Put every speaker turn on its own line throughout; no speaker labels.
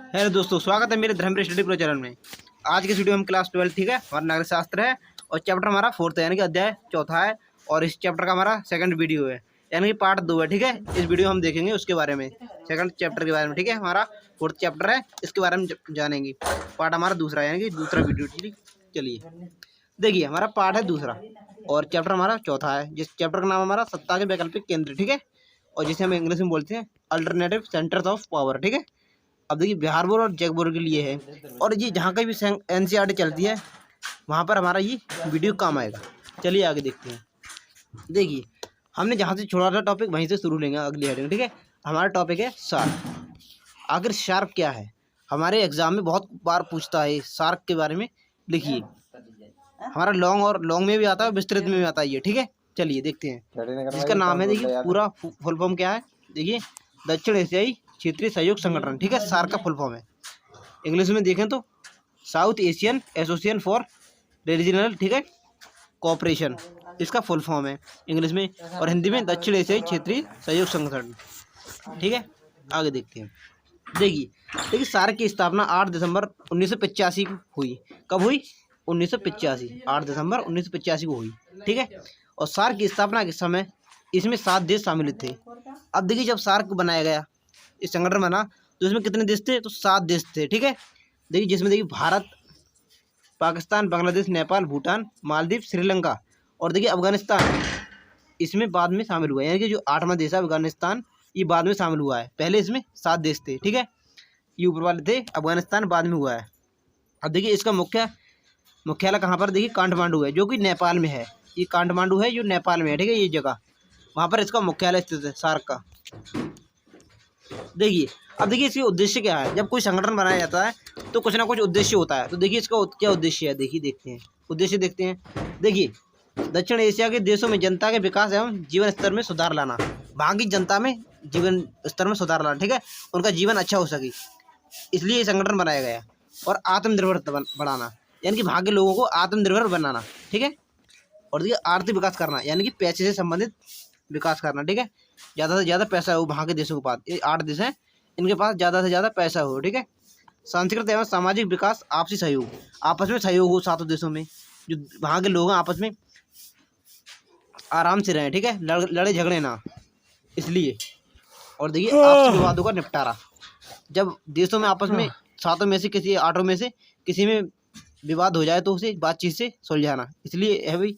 Hello दोस्तों, स्वागत है मेरे धर्मवीर स्टडी प्रो चैनल में। आज की वीडियो हम क्लास 12 ठीक है, हमारा नागरिक शास्त्र है और चैप्टर हमारा 4th है, यानी कि अध्याय 4था है। और इस चैप्टर का हमारा सेकंड वीडियो है, यानी कि पार्ट 2 है। ठीक है, इस वीडियो हम देखेंगे उसके बारे में, सेकंड चैप्टर के बारे में। ठीक है, हमारा 4th चैप्टर है, इसके बारे में जानेंगे। पार्ट हमारा दूसरा यानी कि दूसरा वीडियो। ठीक, चलिए देखिए, हमारा पार्ट है दूसरा और चैप्टर हमारा चौथा है, जिस चैप्टर का नाम हमारा सत्ता के वैकल्पिक केंद्र। ठीक है, और जिसे हम इंग्लिश में बोलते हैं अल्टरनेटिव सेंटर्स ऑफ पावर। ठीक है, अब देखिए बिहार बोर्ड और जैक बोर्ड के लिए है, और ये जहाँ कहीं भी एनसीईआरटी चलती है वहाँ पर हमारा ये वीडियो काम आएगा। चलिए आगे देखते हैं। देखिए, हमने जहाँ से छोड़ा था टॉपिक वहीं से शुरू लेंगे अगली हेडिंग। ठीक है, हमारा टॉपिक है शार्क। आखिर शार्क क्या है? हमारे एग्जाम में बहुत बार पूछता है शार्क के बारे में। लिखिए, हमारा लॉन्ग में भी आता है, विस्तृत में भी आता है ये। ठीक है, चलिए देखते हैं। जिसका नाम है, देखिए पूरा फुल फॉर्म क्या है। देखिए, दक्षिण एशियाई क्षेत्रीय सहयोग संगठन। ठीक है, सार्क का फुल फॉर्म है। इंग्लिश में देखें तो south Asian association for regional, ठीक है, कोऑपरेशन, इसका फुल फॉर्म है इंग्लिश में। और हिंदी में दक्षिण एशियाई क्षेत्रीय सहयोग संगठन। ठीक है, आगे देखते हैं। देखिए सार्क की स्थापना 8 दिसंबर 1985 को हुई। कब हुई? 1985, 8 दिसंबर 1985 को हुई। ठीक है, और सार्क की स्थापना के समय इसमें 7 देश शामिल थे। अब देखिए, जब सार्क बनाया गया, इस संगठन बना, तो इसमें कितने देश थे? तो 7 देश थे। ठीक है, देखिए जिसमें देखिए भारत, पाकिस्तान, बांग्लादेश, नेपाल, भूटान, मालदीव, श्रीलंका और देखिए अफगानिस्तान इसमें बाद में शामिल हुआ है। यानी कि जो 8वां देश है अफगानिस्तान, ये बाद में शामिल हुआ है। पहले इसमें 7 देश थे। ठीक है, ये ऊपर वाले थे, अफगानिस्तान बाद में हुआ है। अब देखिए इसका मुख्यालय कहाँ पर? देखिए काठमांडू है, जो कि नेपाल में है। ये काठमांडू है जो नेपाल में है। ठीक है, ये जगह, वहाँ पर इसका मुख्यालय स्थित है सार्क का। देखिए, अब देखिए इसके उद्देश्य क्या है। जब कोई संगठन बनाया जाता है तो कुछ ना कुछ उद्देश्य होता है। तो देखिए इसका क्या उद्देश्य है, देखिए देखते हैं उद्देश्य देखते हैं। देखिए, दक्षिण एशिया के देशों में जनता के विकास एवं जीवन स्तर में सुधार लाना। वहाँ की जनता में जीवन स्तर में सुधार लाना। ठीक है, उनका जीवन अच्छा हो सके, इसलिए ये संगठन बनाया गया। और आत्मनिर्भरता बढ़ाना, यानी कि वहाँ के लोगों को आत्मनिर्भर बनाना। ठीक है, और देखिए आर्थिक विकास करना, यानी कि पैसे से संबंधित विकास करना। ठीक है, ज़्यादा से ज़्यादा पैसा हो वहाँ के देशों के पास। ये 8 देश हैं, इनके पास ज़्यादा से ज़्यादा पैसा हो। ठीक है, सांस्कृतिक एवं सामाजिक विकास, आपसी सहयोग, आपस में सहयोग हो सातों देशों में। जो वहाँ के लोग हैं आपस में आराम से रहें। ठीक है, लड़े झगड़े ना, इसलिए। और देखिए आपसी विवादों का निपटारा। जब देशों में आपस में सातों में से किसी 8 में से किसी में विवाद हो जाए तो उसे बातचीत से सुलझाना, इसलिए है भाई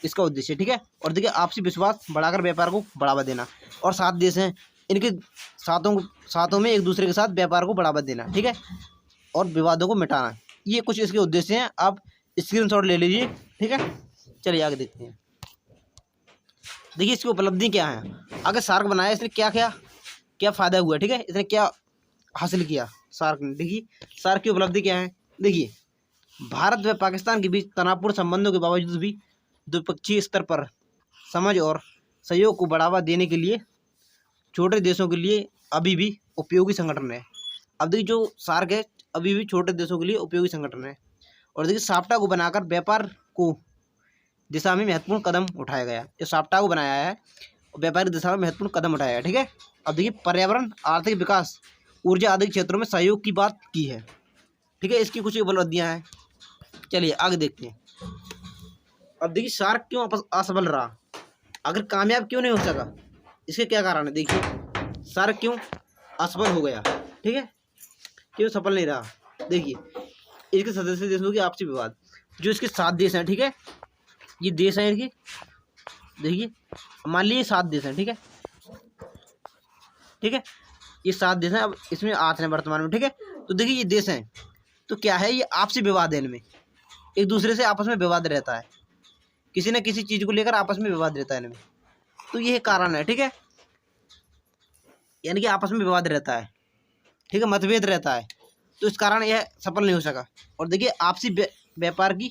इसका उद्देश्य। ठीक है, और देखिए आपसी विश्वास बढ़ाकर व्यापार को बढ़ावा देना। और 7 देश हैं, इनके सातों में एक दूसरे के साथ व्यापार को बढ़ावा देना। ठीक है, और विवादों को मिटाना, ये कुछ इसके उद्देश्य हैं। आप स्क्रीनशॉट ले लीजिए। ठीक है, चलिए आगे देखते हैं। देखिए इसकी उपलब्धि क्या है। अगर सार्क बनाया, इसने क्या क्या क्या फ़ायदा हुआ। ठीक है, इसने क्या हासिल किया सार्क ने। देखिए सार्क की उपलब्धि क्या है। देखिए, भारत व पाकिस्तान के बीच तनावपूर्ण संबंधों के बावजूद भी द्विपक्षीय स्तर पर समझ और सहयोग को बढ़ावा देने के लिए छोटे देशों के लिए अभी भी उपयोगी संगठन है। अब देखिए जो सार्क है अभी भी छोटे देशों के लिए उपयोगी संगठन है। और देखिए साप्टा को बनाकर व्यापार को दिशा में महत्वपूर्ण कदम उठाया गया। जो साप्टा को बनाया है, व्यापारिक दिशा में महत्वपूर्ण कदम उठाया है। ठीक है, अब देखिए पर्यावरण, आर्थिक विकास, ऊर्जा आदि क्षेत्रों में सहयोग की बात की है। ठीक है, इसकी कुछ उपलब्धियाँ हैं। चलिए आगे देखते हैं। अब देखिए सार्क क्यों असफल रहा, अगर कामयाब क्यों नहीं हो सका, इसके क्या कारण है। देखिए सार्क क्यों असफल हो गया। ठीक है, क्यों सफल नहीं रहा। देखिए इसके सदस्य देशों की आपसी विवाद। जो इसके 7 देश हैं, ठीक है, ये देश हैं इनकी। देखिए मान लीजिए 7 देश हैं। ठीक है, ठीक है, ये 7 देश हैं। अब इसमें 8 हैं वर्तमान में। ठीक है, तो देखिए ये देश हैं, तो क्या है, ये आपसी विवाद है। इनमें एक दूसरे से आपस में विवाद रहता है, किसी न किसी चीज़ को लेकर आपस में विवाद रहता है इनमें। तो ये कारण है। ठीक है, यानी कि आपस में विवाद रहता है। ठीक है, मतभेद रहता है, तो इस कारण यह सफल नहीं हो सका। और देखिए आपसी व्यापार की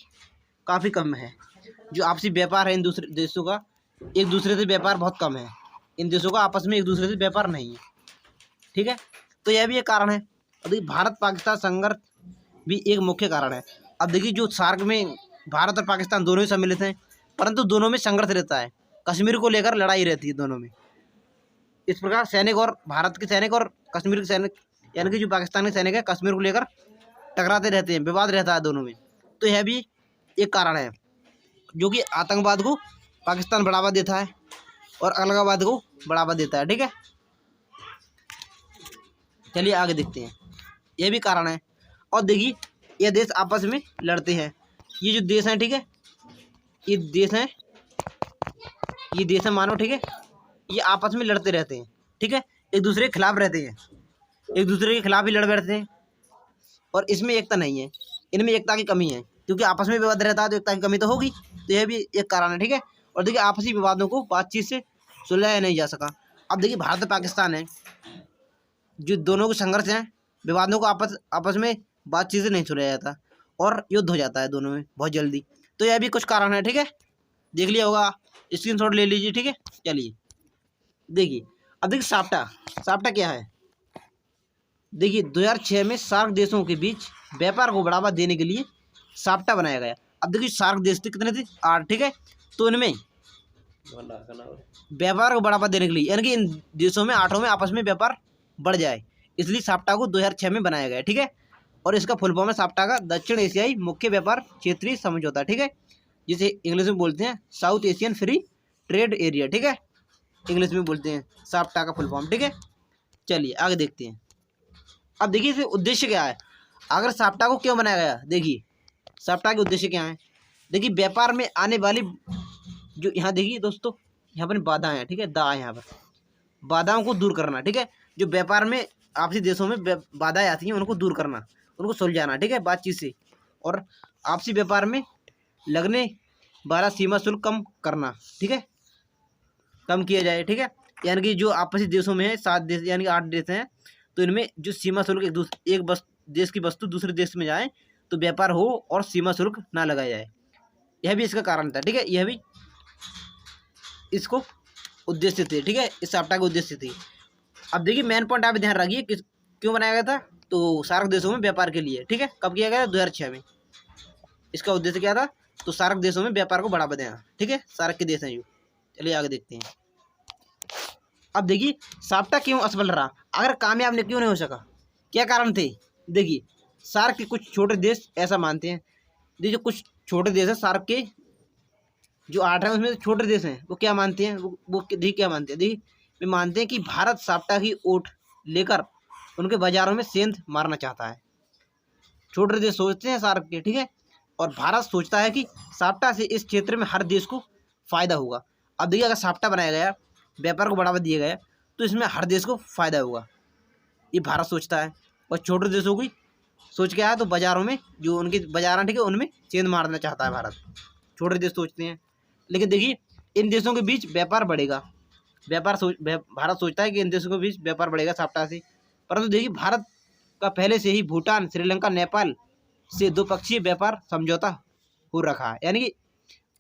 काफ़ी कम है। जो आपसी व्यापार है इन दूसरे देशों का, एक दूसरे से व्यापार बहुत कम है। इन देशों का आपस में एक दूसरे से व्यापार नहीं है। ठीक है, तो यह भी एक कारण है। और देखिए भारत पाकिस्तान संघर्ष भी एक मुख्य कारण है। अब देखिए जो सार्क में भारत और पाकिस्तान दोनों ही सम्मिलित हैं, परंतु दोनों में संघर्ष रहता है। कश्मीर को लेकर लड़ाई रहती है दोनों में। इस प्रकार सैनिक और भारत के सैनिक और कश्मीर के सैनिक यानी कि जो पाकिस्तानी सैनिक है कश्मीर को लेकर टकराते रहते हैं, विवाद रहता है दोनों में। तो यह भी एक कारण है जो कि आतंकवाद को पाकिस्तान बढ़ावा देता है और अलगाववाद को बढ़ावा देता है। ठीक है, चलिए आगे देखते हैं, यह भी कारण है। और देखिए ये देश आपस में लड़ते हैं, ये जो देश हैं, ठीक है, ये देश हैं, ये देश है मानो, ठीक है, ये आपस में लड़ते रहते हैं। ठीक है, एक दूसरे के खिलाफ रहते हैं, एक दूसरे के खिलाफ ही लड़ बैठते हैं और इसमें एकता नहीं है, इनमें एकता की कमी है, क्योंकि आपस में विवाद रहता है तो एकता की कमी तो होगी। तो यह भी एक कारण है। ठीक है, और देखिए आपसी विवादों को बातचीत से सुलझाया नहीं जा सका। अब देखिए भारत और पाकिस्तान है, जो दोनों के संघर्ष हैं, विवादों को आपस में बातचीत से नहीं सुलझाया जाता और युद्ध हो जाता है दोनों में बहुत जल्दी। तो यह भी कुछ कारण है। ठीक है, देख लिया होगा, स्क्रीनशॉट ले लीजिए। ठीक है, चलिए देखिए, अब देखिए साप्टा क्या है। देखिए 2006 में सार्क देशों के बीच व्यापार को बढ़ावा देने के लिए साप्टा बनाया गया। अब देखिए सार्क देश थे कितने थे, 8। ठीक है, तो इनमें व्यापार को बढ़ावा देने के लिए, यानी कि इन देशों में 8 में आपस में व्यापार बढ़ जाए, इसलिए साप्टा को 2006 में बनाया गया। ठीक है, और इसका फुल फॉर्म है साप्टा का दक्षिण एशियाई मुख्य व्यापार क्षेत्रीय समझौता। ठीक है, जिसे इंग्लिश में बोलते हैं south Asian free trade area. ठीक है, इंग्लिश में बोलते हैं साप्टा का फुल फॉर्म। ठीक है, चलिए आगे देखते हैं। अब देखिए इसे उद्देश्य क्या है, अगर साप्टा को क्यों बनाया गया। देखिए साप्टा के उद्देश्य क्या है। देखिए व्यापार में आने वाली जो यहाँ देखिए दोस्तों, यहाँ पर बाधाएं हैं, ठीक है, दा यहाँ पर बाधाओं को दूर करना। ठीक है, जो व्यापार में आपसी देशों में बाधाएं आती हैं उनको दूर करना, उनको सुलझाना। ठीक है, बातचीत से, और आपसी व्यापार में लगने वाला सीमा शुल्क कम करना। ठीक है, कम किया जाए। ठीक है, यानी कि जो आपसी देशों में है 7 देश यानी कि 8 देश हैं, तो इनमें जो सीमा शुल्क एक देश की वस्तु दूसरे देश में जाए तो व्यापार हो और सीमा शुल्क ना लगाया जाए, यह भी इसका कारण था। ठीक है, यह भी इसको उद्देश्य थे। ठीक है, इस साप्टा का उद्देश्य थी। अब देखिए मेन पॉइंट आप ध्यान रखिए, क्यों बनाया गया था, तो सार्क देशों में व्यापार के लिए। ठीक है, कब किया गया, 2006 में। इसका उद्देश्य क्या था, तो सार्क देशों में व्यापार को बढ़ावा देना। ठीक है, सार्क के देश हैं जो। चलिए आगे देखते हैं। अब देखिए साप्टा क्यों असफल रहा, अगर कामयाब क्यों नहीं हो सका, क्या कारण थे। देखिए सार्क के कुछ छोटे देश ऐसा मानते हैं, देखिए कुछ छोटे देश हैं सार्क के जो 8 हैं उसमें छोटे देश हैं, वो क्या मानते हैं, वो देखिए क्या मानते हैं। देखिए वे मानते हैं कि भारत साप्टा की ओट लेकर उनके बाजारों में सेंध मारना चाहता है। छोटे देश सोचते हैं सार्क के। ठीक है, और भारत सोचता है कि साप्टा से इस क्षेत्र में हर देश को फायदा होगा। अब देखिए अगर साप्टा बनाया गया, व्यापार को बढ़ावा दिया गया, तो इसमें हर देश को फायदा होगा, ये भारत सोचता है। और छोटे देशों की सोच क्या है, तो बाजारों में जो उनके बाजार हैं, ठीक है, उनमें सेंध मारना चाहता है भारत, छोटे देश सोचते हैं। लेकिन देखिए इन देशों के बीच व्यापार बढ़ेगा, भारत सोचता है कि इन देशों के बीच व्यापार बढ़ेगा साप्टा से। परंतु देखिए भारत का पहले से ही भूटान, श्रीलंका, नेपाल से द्विपक्षीय व्यापार समझौता हो रखा है, यानी कि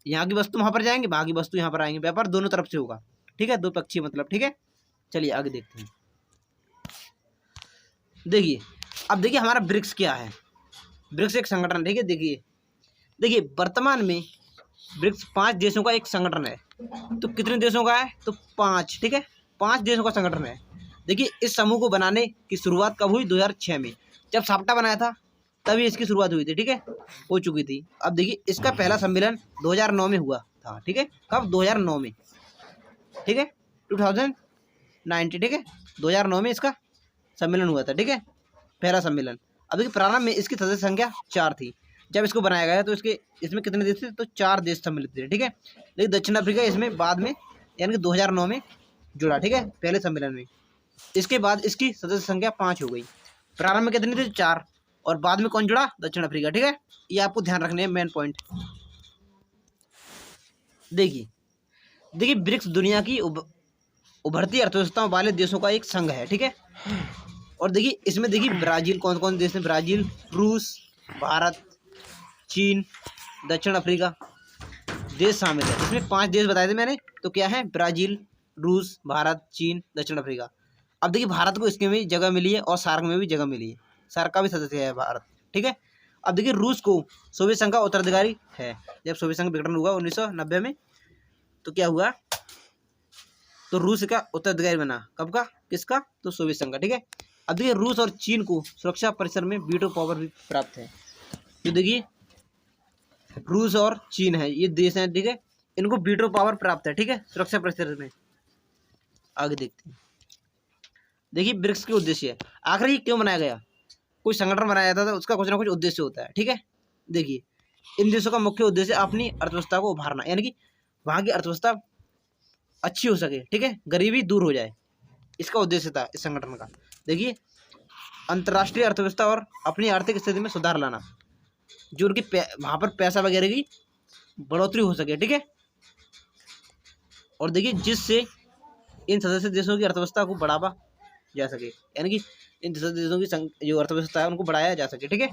यहाँ की वस्तु वहाँ पर जाएंगे, वहाँ की वस्तु यहाँ पर आएंगे, व्यापार दोनों तरफ से होगा। ठीक है, द्विपक्षीय मतलब। ठीक है, चलिए आगे देखते हैं। देखिए अब देखिए हमारा ब्रिक्स क्या है। ब्रिक्स एक संगठन, ठीक है, देखिए वर्तमान में ब्रिक्स 5 देशों का एक संगठन है। तो कितने देशों का है, तो 5। ठीक है, 5 देशों का संगठन है। देखिए इस समूह को बनाने की शुरुआत कब हुई, 2006 में, जब साप्टा बनाया था तभी इसकी शुरुआत हुई थी। ठीक है, हो चुकी थी। अब देखिए इसका पहला सम्मेलन 2009 में हुआ था। ठीक है, कब, 2009 में। ठीक है, 2019। ठीक है, 2009 में इसका सम्मेलन हुआ था। ठीक है, पहला सम्मेलन। अब देखिए प्रारंभ में इसकी सदस्य संख्या 4 थी, जब इसको बनाया गया तो इसमें कितने देश थे, तो 4 देश सम्मिलित थे। ठीक है, लेकिन दक्षिण अफ्रीका इसमें बाद में यानी कि 2009 में जुड़ा। ठीक है, पहले सम्मेलन में। इसके बाद इसकी सदस्य संख्या 5 हो गई। प्रारंभ में कितनी थी, 4, और बाद में कौन जुड़ा, दक्षिण अफ्रीका। ठीक है, ये आपको ध्यान रखने हैं मेन पॉइंट। देखिए ब्रिक्स दुनिया की उभरती अर्थव्यवस्थाओं वाले देशों का एक संघ है। ठीक है, और देखिए इसमें देखिए ब्राज़ील, कौन कौन देश हैं, ब्राज़ील, रूस, भारत, चीन, दक्षिण अफ्रीका देश शामिल है। इसमें 5 देश बताए थे मैंने, तो क्या है, ब्राज़ील, रूस, भारत, चीन, दक्षिण अफ्रीका। अब देखिए भारत को इसमें भी जगह मिली है और सार्क में भी जगह मिली है, सार्क का भी सदस्य है भारत। ठीक है, अब देखिए रूस को सोवियत संघ का उत्तराधिकारी है। जब सोवियत संघ विघटन हुआ 1990 में, तो क्या हुआ, तो रूस का उत्तराधिकारी बना, कब का, किसका, तो सोवियत संघ का। ठीक है, अब देखिए रूस और चीन को सुरक्षा परिसर में वीटो पावर भी प्राप्त है। तो देखिए रूस और चीन है, ये देश हैं, ठीक है, इनको वीटो पावर प्राप्त है, ठीक है, सुरक्षा परिसर में। आगे देखते हैं। देखिए ब्रिक्स के उद्देश्य, आखिर ये क्यों बनाया गया? कोई संगठन बनाया जाता था, उसका कुछ ना कुछ उद्देश्य होता है, ठीक है। देखिए इन देशों का मुख्य उद्देश्य अपनी अर्थव्यवस्था को उभारना, यानी कि वहाँ की अर्थव्यवस्था अच्छी हो सके, ठीक है, गरीबी दूर हो जाए, इसका उद्देश्य था इस संगठन का। देखिए अंतर्राष्ट्रीय अर्थव्यवस्था और अपनी आर्थिक स्थिति में सुधार लाना, जो उनकी वहाँ पर पैसा वगैरह की बढ़ोतरी हो सके, ठीक है। और देखिए जिससे इन सदस्य देशों की अर्थव्यवस्था को बढ़ावा जा सके, यानी कि इन सदस्य देशों की जो अर्थव्यवस्था है उनको बढ़ाया जा सके, ठीक है।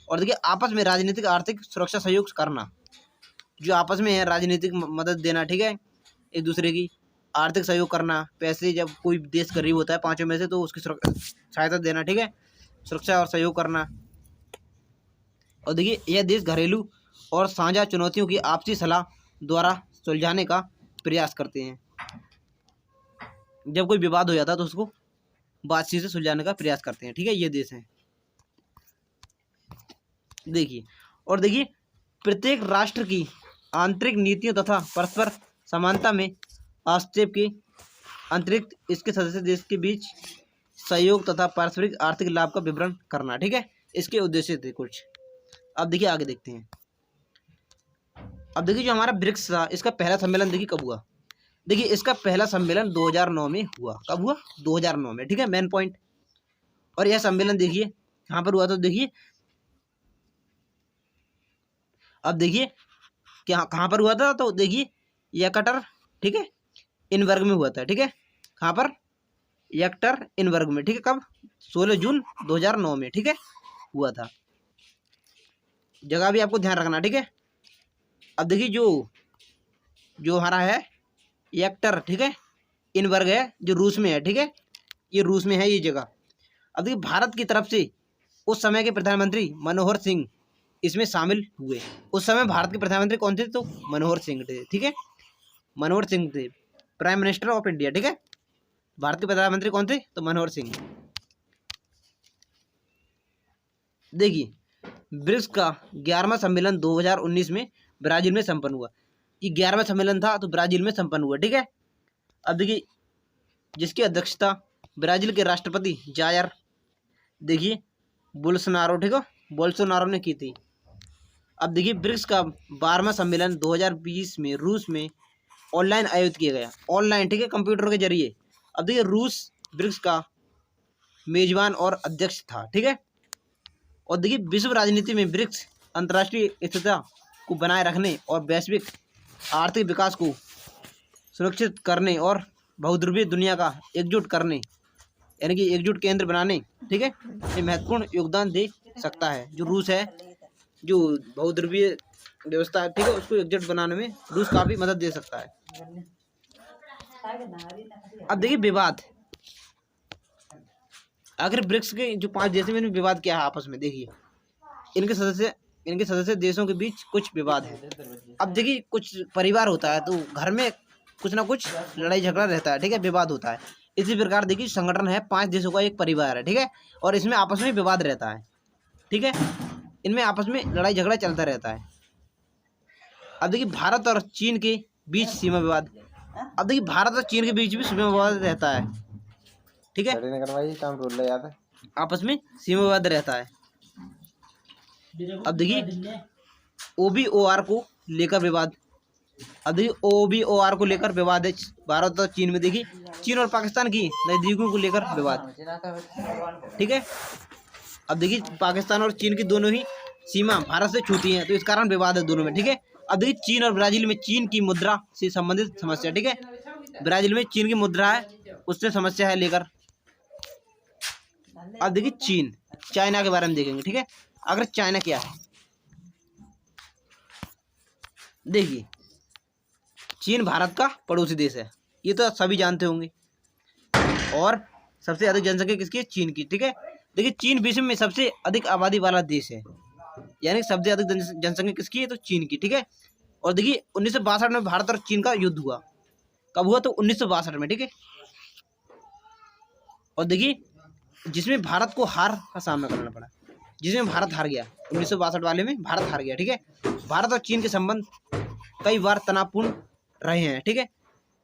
और देखिए आपस में राजनीतिक आर्थिक सुरक्षा सहयोग करना, जो आपस में है राजनीतिक मदद देना, ठीक है, एक दूसरे की आर्थिक सहयोग करना, पैसे जब कोई देश गरीब होता है पांचों में से तो उसकी सहायता देना, ठीक है, सुरक्षा और सहयोग करना। और देखिए यह देश घरेलू और साझा चुनौतियों की आपसी सलाह द्वारा सुलझाने का प्रयास करते हैं। जब कोई विवाद हो जाता है तो उसको बातचीत से सुलझाने का प्रयास करते हैं, ठीक है, ये देश हैं। देखिए और देखिए प्रत्येक राष्ट्र की आंतरिक नीतियों तथा परस्पर समानता में हस्तक्षेप के अतिरिक्त इसके सदस्य देश के बीच सहयोग तथा पारस्परिक आर्थिक लाभ का विवरण करना, ठीक है, इसके उद्देश्य थे कुछ। अब देखिए आगे देखते हैं। अब देखिए जो हमारा ब्रिक्स था, इसका पहला सम्मेलन देखिए कब हुआ? देखिए इसका पहला सम्मेलन 2009 में हुआ। कब हुआ? 2009 में, ठीक है, मेन पॉइंट। और यह सम्मेलन देखिए कहाँ पर हुआ? तो देखिए अब देखिए क्या कहाँ पर हुआ था? तो देखिए यकटर, ठीक है, इनबर्ग में हुआ था, ठीक है, कहाँ पर? यकटर इनबर्ग में, ठीक है, कब? 16 जून 2009 में, ठीक है, हुआ था। जगह भी आपको ध्यान रखना, ठीक है। अब देखिए जो हमारा है यकटर, ठीक है, इनबर्ग है, जो रूस में है, ठीक है, ये रूस में है ये जगह। अब देखिए भारत की तरफ से उस समय के प्रधानमंत्री मनोहर सिंह इसमें शामिल हुए। उस समय भारत के प्रधानमंत्री कौन थे? तो मनोहर सिंह थे, ठीक है, मनोहर सिंह थे, प्राइम मिनिस्टर ऑफ इंडिया, ठीक है। भारत के प्रधानमंत्री कौन थे? तो मनोहर सिंह। देखिए ब्रिक्स का 11वां सम्मेलन 2019 में ब्राजील में संपन्न हुआ। ये 11वां सम्मेलन था तो ब्राजील में संपन्न हुआ, ठीक है। अब देखिए जिसकी अध्यक्षता ब्राजील के राष्ट्रपति जायर देखिए बोल्सोनारो, ठीक है, बोल्सोनारो ने की थी। अब देखिए ब्रिक्स का 12वां सम्मेलन 2020 में रूस में ऑनलाइन आयोजित किया गया, ऑनलाइन, ठीक है, कंप्यूटर के जरिए। अब देखिए रूस ब्रिक्स का मेजबान और अध्यक्ष था, ठीक है। और देखिए विश्व राजनीति में ब्रिक्स अंतर्राष्ट्रीय स्थिरता को बनाए रखने और वैश्विक आर्थिक विकास को सुरक्षित करने और बहुध्रुवीय दुनिया का एकजुट करने, यानी कि एकजुट केंद्र बनाने, ठीक है, ये महत्वपूर्ण योगदान दे सकता है। जो रूस है, जो बहुध्रुवीय व्यवस्था है, ठीक है, उसको एकजुट बनाने में रूस काफ़ी मदद दे सकता है। अब देखिए विवाद, आखिर ब्रिक्स के जो 5 देशों में विवाद क्या है आपस में? देखिए इनके सदस्य देशों के बीच कुछ विवाद है। अब देखिए कुछ परिवार होता है तो घर में कुछ ना कुछ लड़ाई झगड़ा रहता है, ठीक है, विवाद होता है। इसी प्रकार देखिए संगठन है, 5 देशों का एक परिवार है, ठीक है, और इसमें आपस में विवाद रहता है, ठीक है, इनमें आपस में लड़ाई झगड़ा चलता रहता है। अब देखिए भारत और चीन के बीच सीमा विवाद। अब देखिए भारत और चीन के बीच भी सीमा विवाद रहता है, ठीक है, आपस में सीमा विवाद रहता है। अब देखिए OBOR को लेकर विवाद। अब देखिए OBOR को लेकर विवाद है भारत और चीन में। देखिए चीन और पाकिस्तान की नजदीकों को लेकर विवाद, ठीक है। अब देखिए पाकिस्तान और चीन की दोनों ही सीमा भारत से छूती हैं, तो इस कारण विवाद है दोनों में, ठीक है। अब देखिए चीन और ब्राजील में चीन की मुद्रा से संबंधित समस्या, ठीक है, ब्राजील में चीन की मुद्रा है, उससे समस्या है लेकर। अब देखिए चीन, चाइना के बारे में देखेंगे, ठीक है। अगर चाइना क्या है, देखिए चीन भारत का पड़ोसी देश है, ये तो सभी जानते होंगे, और सबसे अधिक जनसंख्या किसकी है? चीन की, ठीक है। देखिए चीन विश्व में सबसे अधिक आबादी वाला देश है, यानी सबसे अधिक जनसंख्या किसकी है? तो चीन की, ठीक है। और देखिए 1962 में भारत और चीन का युद्ध हुआ। कब हुआ? तो 1962 में, ठीक है। और देखिए जिसमें भारत को हार का सामना करना पड़ा, जिसमें भारत हार गया 1962 वाले में भारत हार गया। ठीक है, भारत और चीन के संबंध कई बार तनावपूर्ण रहे हैं। ठीक है,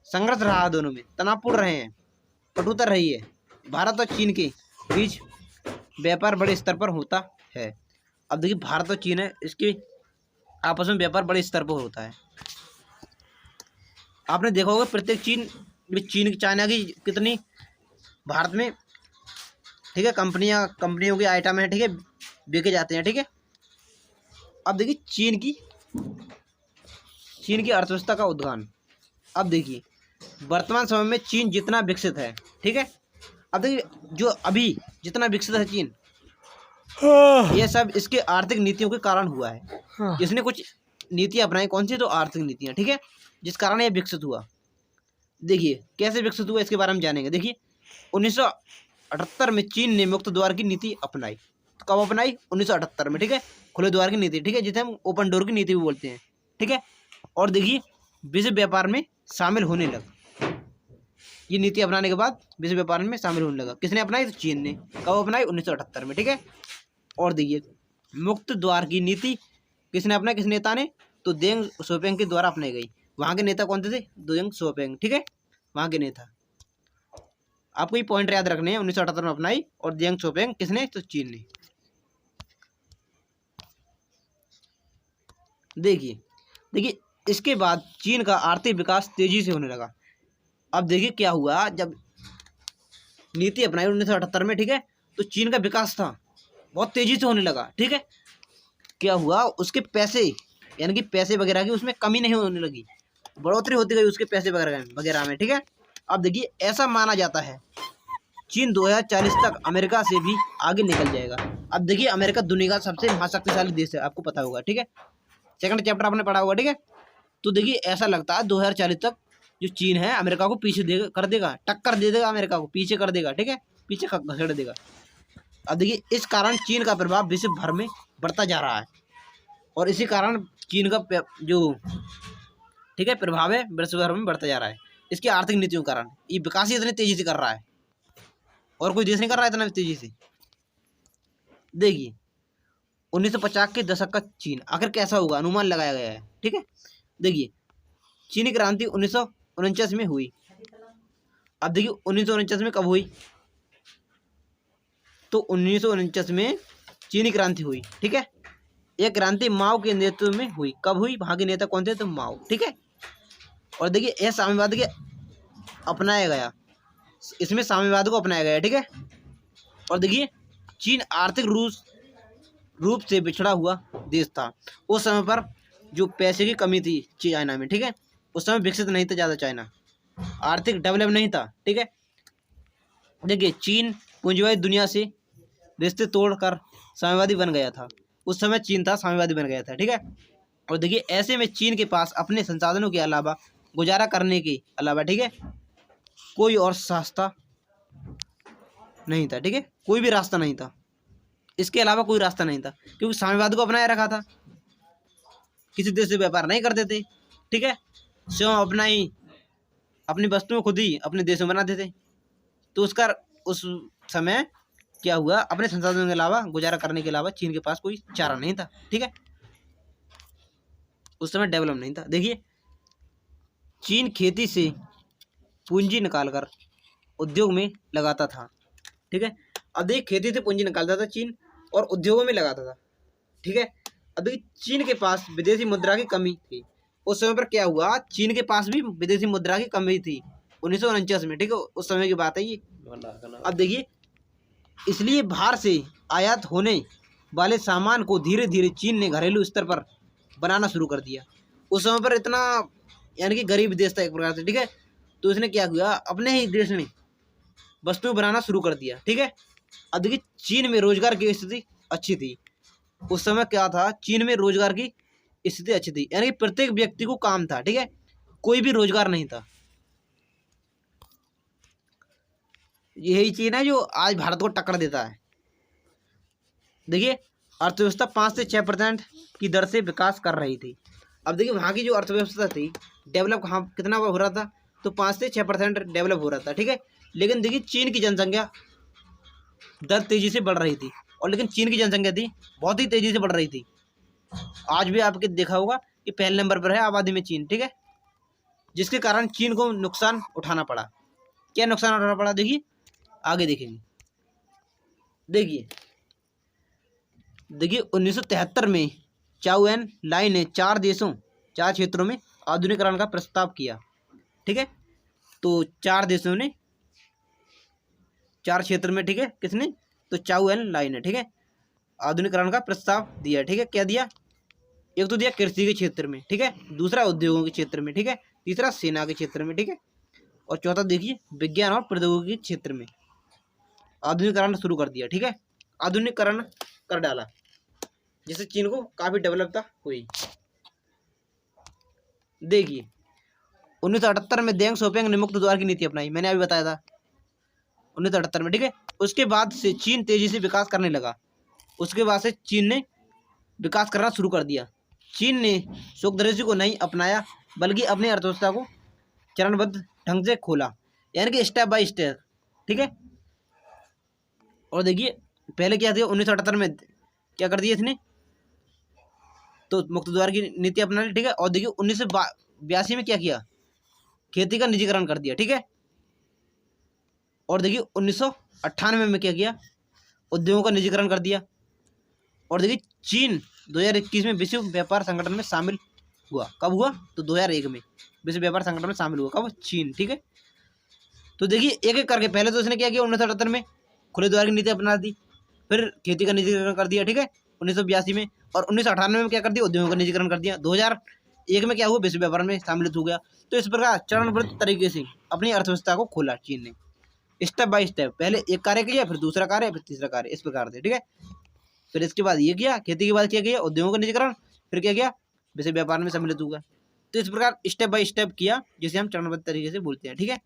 संघर्ष रहा, दोनों में तनावपूर्ण रहे हैं, कटुता रही है। भारत और चीन के बीच व्यापार बड़े स्तर पर होता है। अब देखिए भारत और चीन है, इसके आपस में व्यापार बड़े स्तर पर होता है। आपने देखा होगा प्रत्येक चीन चाइना की कितनी भारत में, ठीक है, कंपनियों के आइटम है, ठीक है, बेचे जाते हैं। ठीक है, अब देखिए चीन की अर्थव्यवस्था का उद्गम। अब देखिए वर्तमान समय में चीन जितना विकसित है, ठीक है, अब देखिए जो अभी जितना विकसित है चीन, ये सब इसके आर्थिक नीतियों के कारण हुआ है। इसने कुछ नीतियां अपनाई, कौन सी, तो आर्थिक नीतियां, ठीक है, जिस कारण ये विकसित हुआ। देखिए कैसे विकसित हुआ इसके बारे में जानेंगे। देखिए 1978 में चीन ने मुक्त द्वार की नीति अपनाई। तो कब अपनाई? 1978 में, ठीक है, खुले द्वार की नीति, ठीक है, जिसे हम ओपन डोर की नीति भी बोलते हैं। ठीक है, और देखिए विश्व व्यापार में शामिल होने लगा। ये नीति अपनाने के बाद विश्व व्यापार में शामिल होने लगा। किसने अपनाई? तो चीन ने। कब अपनाई? 1978 में। ठीक है, और देखिए मुक्त द्वार की नीति किसने अपनाई, किस नेता ने? तो देंग सोपेंग के द्वारा अपनाई गई। वहाँ के नेता कौन थे? देंग सोपेंग, ठीक है, वहाँ के नेता। आपको ये पॉइंट याद रखने हैं। 1978 में अपनाई, और देंग सोपेंग किसने? तो चीन ने। देखिए इसके बाद चीन का आर्थिक विकास तेजी से होने लगा। अब देखिए क्या हुआ, जब नीति अपनाई 1978 में, ठीक है, तो चीन का विकास था बहुत तेजी से होने लगा। ठीक है, क्या हुआ, उसके पैसे यानी कि पैसे वगैरह की उसमें कमी नहीं होने लगी, बढ़ोतरी होती गई उसके पैसे वगैरह में। ठीक है, अब देखिए ऐसा माना जाता है चीन 2040 तक अमेरिका से भी आगे निकल जाएगा। अब देखिए अमेरिका दुनिया का सबसे महाशक्तिशाली देश है, आपको पता होगा। ठीक है, सेकंड चैप्टर आपने पढ़ा होगा। ठीक है, तो देखिए ऐसा लगता है 2040 तक जो चीन है अमेरिका को पीछे कर देगा, टक्कर दे देगा, अमेरिका को पीछे कर देगा। ठीक है, पीछे घसेड़ देगा। अब देखिए इस कारण चीन का प्रभाव विश्व भर में बढ़ता जा रहा है, और इसी कारण चीन का जो, ठीक है, प्रभाव है विश्व भर में बढ़ता जा रहा है इसकी आर्थिक नीतियों के कारण। ये विकास ही इतनी तेजी से कर रहा है, और कोई देश नहीं कर रहा है इतना तेजी से। देखिए 1950 के दशक का चीन आखिर कैसा होगा, अनुमान लगाया गया है। ठीक है, देखिए चीनी क्रांति 1949 में हुई। अब देखिए 1949 में कब हुई, तो 1949 में चीनी क्रांति हुई। ठीक है, यह क्रांति माओ के नेतृत्व में हुई। कब हुई? वहाँ के नेता कौन थे? तो माओ। ठीक है, और देखिए यह साम्यवाद के अपनाया गया, इसमें साम्यवाद को अपनाया गया। ठीक है, और देखिए चीन आर्थिक रूप से बिछड़ा हुआ देश था। उस समय पर जो पैसे की कमी थी चाइना में, ठीक है, उस समय विकसित नहीं था ज़्यादा चाइना, आर्थिक डेवलप नहीं था। ठीक है, देखिए चीन पूंजीवादी दुनिया से रिश्ते तोड़कर साम्यवादी बन गया था। उस समय चीन था साम्यवादी बन गया था। ठीक है, और देखिए ऐसे में चीन के पास अपने संसाधनों के अलावा, गुजारा करने के अलावा, ठीक है, कोई और रास्ता नहीं था। ठीक है, कोई भी रास्ता नहीं था, इसके अलावा कोई रास्ता नहीं था, क्योंकि साम्यवाद को अपनाए रखा था, किसी देश से व्यापार नहीं करते थे। ठीक है, स्वयं अपनी वस्तुएं खुद ही अपने देश में बनाते थे। तो उस समय क्या हुआ, अपने संसाधनों के अलावा, गुजारा करने के अलावा चीन के पास कोई चारा नहीं था। ठीक है, उस समय डेवलप नहीं था। देखिए चीन खेती से पूंजी निकालकर उद्योग में लगाता था। ठीक है, अब देखिए खेती से पूंजी निकालता था चीन और उद्योगों में लगाता था। ठीक है, अब देखिए चीन के पास विदेशी मुद्रा की कमी थी। उस समय पर क्या हुआ, चीन के पास भी विदेशी मुद्रा की कमी थी 1949 में। ठीक है, उस समय की बात है ये। अब देखिए इसलिए बाहर से आयात होने वाले सामान को धीरे धीरे चीन ने घरेलू स्तर पर बनाना शुरू कर दिया। उस समय पर इतना यानी कि गरीब देश था एक प्रकार से। ठीक है, तो इसने क्या किया, अपने ही देश में वस्तुएं बनाना शुरू कर दिया। ठीक है, अब देखिए चीन में रोजगार की स्थिति अच्छी थी। उस समय क्या था, चीन में रोजगार की स्थिति अच्छी थी, यानी कि प्रत्येक व्यक्ति को काम था। ठीक है, कोई भी रोजगार नहीं था। यही चीन है जो आज भारत को टक्कर देता है। देखिए अर्थव्यवस्था 5 से 6% की दर से विकास कर रही थी। अब देखिए वहाँ की जो अर्थव्यवस्था थी डेवलप कितना हो रहा था, तो 5 से 6% डेवलप हो रहा था। ठीक है, लेकिन देखिए चीन की जनसंख्या दर तेजी से बढ़ रही थी। और लेकिन चीन की जनसंख्या थी बहुत ही तेजी से बढ़ रही थी। आज भी आपके देखा होगा कि पहले नंबर पर है आबादी में चीन, ठीक है, जिसके कारण चीन को नुकसान उठाना पड़ा। क्या नुकसान उठाना पड़ा देखिए, आगे देखेंगे। देखिए 1973 में चाउ एन लाई ने 4 क्षेत्रों में आधुनिकीकरण का प्रस्ताव किया, ठीक है। तो 4 देशों ने 4 क्षेत्र में, ठीक है, किसने, तो चाउ एन लाई ने, ठीक है, आधुनिकीकरण का प्रस्ताव दिया, ठीक है। क्या दिया, एक तो दिया कृषि के क्षेत्र में, ठीक है, दूसरा उद्योगों के क्षेत्र में, ठीक है, तीसरा सेना के क्षेत्र में, ठीक है, और चौथा देखिए विज्ञान और प्रौद्योगिकी के क्षेत्र में आधुनिकीकरण शुरू कर दिया, ठीक है, आधुनिकीकरण कर डाला, जिससे चीन को काफी डेवलपता हुई। देखिए 1978 में देंग शोपिंग ने मुक्त द्वार की नीति अपनाई, मैंने अभी बताया था 1978 में, ठीक है। उसके बाद से चीन तेजी से विकास करने लगा। उसके बाद से चीन ने विकास करना शुरू कर दिया। चीन ने शोकदृष्टि को नहीं अपनाया, बल्कि अपनी अर्थव्यवस्था को चरणबद्ध ढंग से खोला, यानी कि स्टेप बाय स्टेप, ठीक है। और देखिए पहले क्या था, 1978 में क्या कर दिया इसने, तो मुक्त द्वार की नीति अपना ली, ठीक है। और देखिए 1982 में क्या किया, खेती का निजीकरण कर दिया, ठीक है। और देखिए 1998 में क्या किया, उद्योगों का निजीकरण कर दिया। और देखिए चीन 2021 में विश्व व्यापार संगठन में शामिल हुआ। कब हुआ, तो 2001 में विश्व व्यापार संगठन में शामिल हुआ। कब, चीन, ठीक है। तो देखिए एक एक करके, पहले तो उसने क्या किया, 1978 में खुले द्वार की नीति अपना दी, फिर खेती का निजीकरण कर दिया, ठीक है, 1982 में। और 1998 में क्या कर दिया, उद्योगों का निजीकरण कर दिया। 2001 में क्या हुआ, विश्व व्यापार में सम्मिलित हो गया। तो इस प्रकार चरणबद्ध तरीके से अपनी अर्थव्यवस्था को खोला चीन ने, स्टेप बाय स्टेप। पहले एक कार्य किया, फिर दूसरा कार्य, फिर तीसरा कार्य, इस प्रकार से, ठीक है। फिर इसके बाद ये किया, खेती के बाद क्या किया, उद्योगों का निजीकरण, फिर क्या किया, विश्व व्यापार में सम्मिलित होगा। तो इस प्रकार स्टेप बाय स्टेप किया, जिसे हम चरणबद्ध तरीके से बोलते हैं, ठीक है,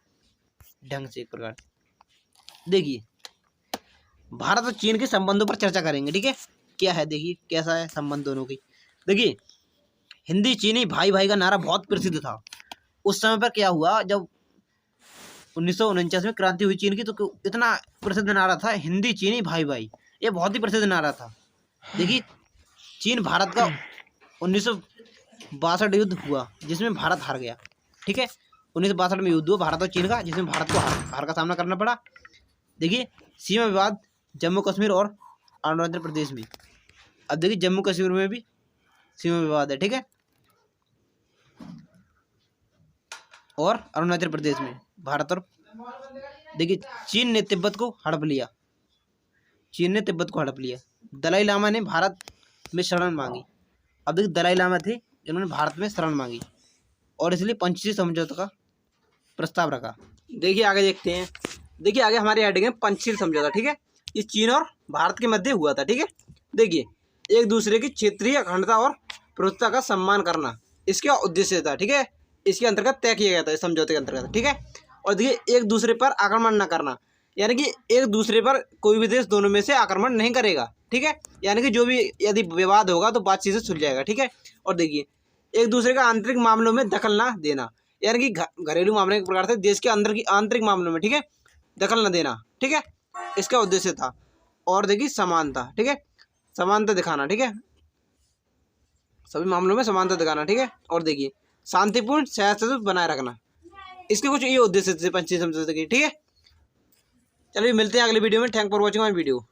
ढंग से, एक प्रकार। देखिए भारत और चीन के संबंधों पर चर्चा करेंगे, ठीक है। क्या है, देखिए कैसा है संबंध दोनों की। देखिए हिंदी चीनी भाई भाई का नारा बहुत प्रसिद्ध था। उस समय पर क्या हुआ, जब 1949 में क्रांति हुई चीन की, तो इतना प्रसिद्ध नारा था हिंदी चीनी भाई भाई, ये बहुत ही प्रसिद्ध नारा था। देखिए चीन भारत का 1962 युद्ध हुआ, जिसमें भारत हार गया, ठीक है। 1962 में युद्ध हुआ भारत और चीन का, जिसमें भारत को हार का सामना करना पड़ा। देखिए सीमा विवाद जम्मू कश्मीर और अरुणाचल प्रदेश में। अब देखिए जम्मू कश्मीर में भी सीमा विवाद है, ठीक है, और अरुणाचल प्रदेश में भारत और। देखिए चीन ने तिब्बत को हड़प लिया, चीन ने तिब्बत को हड़प लिया। दलाई लामा ने भारत में शरण मांगी। अब देखिए दलाई लामा थे, इन्होंने भारत में शरण मांगी, और इसलिए पंचशील समझौते का प्रस्ताव रखा। देखिए आगे देखते हैं। देखिए आगे हमारे हेडिंग है पंचशील समझौता, ठीक है। ये चीन और भारत के मध्य हुआ था, ठीक है। देखिए एक दूसरे की क्षेत्रीय अखंडता और प्रभुत्व का सम्मान करना इसका उद्देश्य था, ठीक है। इसके अंतर्गत तय किया गया था, इस समझौते के अंतर्गत, ठीक है। और देखिए एक दूसरे पर आक्रमण न करना, यानी कि एक दूसरे पर कोई भी देश दोनों में से आक्रमण नहीं करेगा, ठीक है। यानी कि जो भी यदि विवाद होगा तो बातचीत से सुलझ जाएगा, ठीक है। और देखिए एक दूसरे का आंतरिक मामलों में दखल ना देना, यानी कि घरेलू मामले के प्रकार से देश के अंदर की आंतरिक मामलों में, ठीक है, दखल न देना, ठीक है, इसका उद्देश्य था। और देखिए समानता, ठीक है, समानता दिखाना, ठीक है, सभी मामलों में समानता दिखाना, ठीक है। और देखिए शांतिपूर्ण सह बनाए रखना, इसके कुछ ये उद्देश्य थे पंचशील समझौते के, ठीक है। चलिए मिलते हैं अगले वीडियो में। Thank for watching my video.